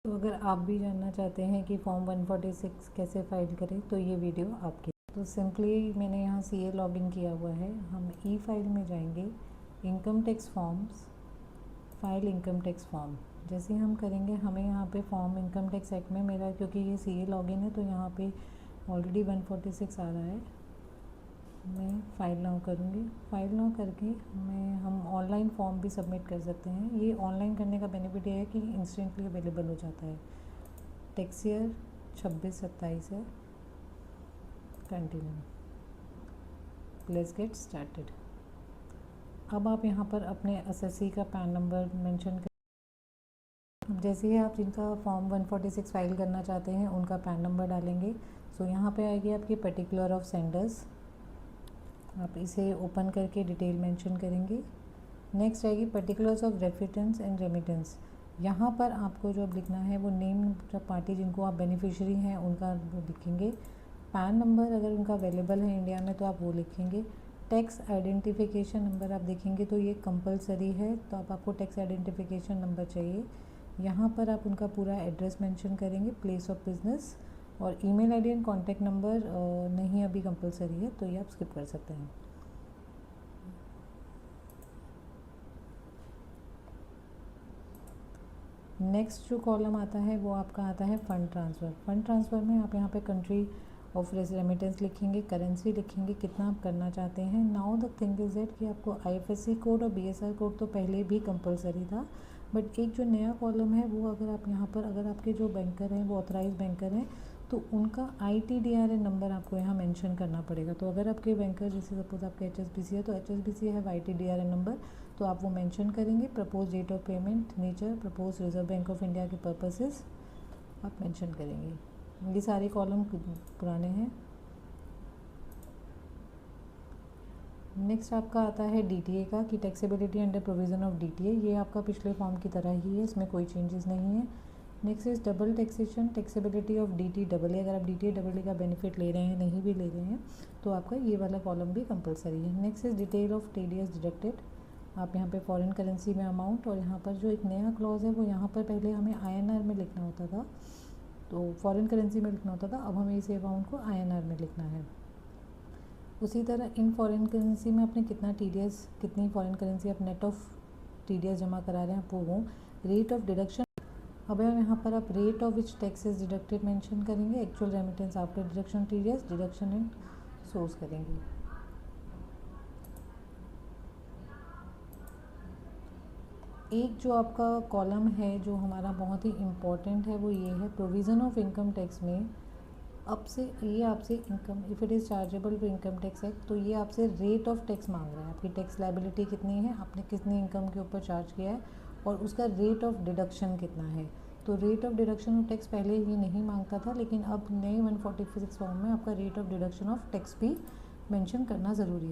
तो अगर आप भी जानना चाहते हैं कि फॉर्म 146 कैसे फ़ाइल करें तो ये वीडियो आपके। तो सिंपली मैंने यहाँ CA लॉगिन किया हुआ है। हम ई फाइल में जाएंगे, income tax forms, file income tax form. जैसे हम करेंगे हमें यहाँ पे फॉर्म इनकम टैक्स एक्ट में मेरा, क्योंकि ये CA लॉगिन है तो यहाँ पे ऑलरेडी 146 आ रहा है। मैं फ़ाइल नाउ करूँगी। फ़ाइल नाउ करके हम ऑनलाइन फॉर्म भी सबमिट कर सकते हैं। ये ऑनलाइन करने का बेनिफिट ये है कि इंस्टेंटली अवेलेबल हो जाता है। टैक्स ईयर 26-27 है। Continue, let's get started. अब आप यहाँ पर अपने एसएससी का पैन नंबर मेंशन कर, जैसे ही आप जिनका फॉर्म 146 फाइल करना चाहते हैं उनका पैन नंबर डालेंगे। सो यहाँ पे आएगी आपकी पर्टिकुलर ऑफ सेंडर्स, आप इसे ओपन करके डिटेल मेंशन करेंगे। नेक्स्ट आएगी पर्टिकुलर्स ऑफ रेफिटेंस एंड रेमिटेंस। यहाँ पर आपको जो अब लिखना है वो नेम, जो पार्टी जिनको आप बेनिफिशियरी हैं उनका लिखेंगे। पैन नंबर अगर उनका अवेलेबल है इंडिया में तो आप वो लिखेंगे। टैक्स आइडेंटिफिकेशन नंबर आप देखेंगे तो ये कंपलसरी है, तो आपको टैक्स आइडेंटिफिकेशन नंबर चाहिए। यहाँ पर आप उनका पूरा एड्रेस मेंशन करेंगे, प्लेस ऑफ बिजनेस, और email ID and contact number नहीं अभी कंपलसरी है तो ये आप स्किप कर सकते हैं। नेक्स्ट जो कॉलम आता है वो आपका आता है फ़ंड ट्रांसफ़र। फ़ंड ट्रांसफ़र में आप यहाँ पे कंट्री ऑफ रेमिटेंस लिखेंगे, करेंसी लिखेंगे, कितना आप करना चाहते हैं। Now the thing is that कि आपको IFSC कोड और BSR कोड तो पहले भी कंपलसरी था, बट एक जो नया कॉलम है वो अगर आप यहाँ पर, अगर आपके जो बैंकर हैं वो ऑथराइज बैंकर हैं तो उनका ITDRN नंबर आपको यहाँ मेंशन करना पड़ेगा। तो अगर आपके बैंकर, जैसे सपोज आपके HSBC है तो HSBC है ITDRN नंबर, तो आप वो मेंशन करेंगे। Propose date of payment, nature, propose reserve bank of India के पर्पसेस आप मेंशन करेंगे। ये सारे कॉलम पुराने हैं। नेक्स्ट आपका आता है DTA का, कि taxability under provision of DTA। ये आपका पिछले फॉर्म की तरह ही है, इसमें कोई चेंजेस नहीं है। Next is double taxation, taxability of DTA। अगर आप DTA का बेनिफिट ले रहे हैं, नहीं भी ले रहे हैं, तो आपका ये वाला कॉलम भी कंपलसरी है। Next is detail of TDS deducted. आप यहाँ पे फॉरेन करेंसी में अमाउंट, और यहाँ पर जो एक नया क्लॉज है वो यहाँ पर पहले हमें INR में लिखना होता था, तो फॉरेन करेंसी में लिखना होता था, अब हमें इस अमाउंट को INR में लिखना है। उसी तरह इन फॉरेन करेंसी में आपने कितना TDS, कितनी फॉरेन करेंसी आप नेट ऑफ TDS जमा करा रहे हैं आप वो रेट ऑफ डिडक्शन। अब यहाँ पर आप rate of which taxes deducted mention करेंगे, actual remittance after deduction TDS, deduction and source करेंगे। एक जो आपका कॉलम है जो हमारा बहुत ही इम्पॉर्टेंट है वो ये है, प्रोविज़न ऑफ इनकम टैक्स में अब से ये आपसे income, if it is chargeable to income tax act, तो ये आपसे रेट ऑफ टैक्स मांग रहा है। आपकी टैक्स लायबिलिटी कितनी है, आपने कितनी इनकम के ऊपर चार्ज किया है, और उसका रेट ऑफ डिडक्शन कितना है। तो rate of deduction of tax पहले ये नहीं मांगता था, लेकिन अब नए 146 फॉर्म में आपका rate of deduction of tax भी मेंशन करना ज़रूरी है।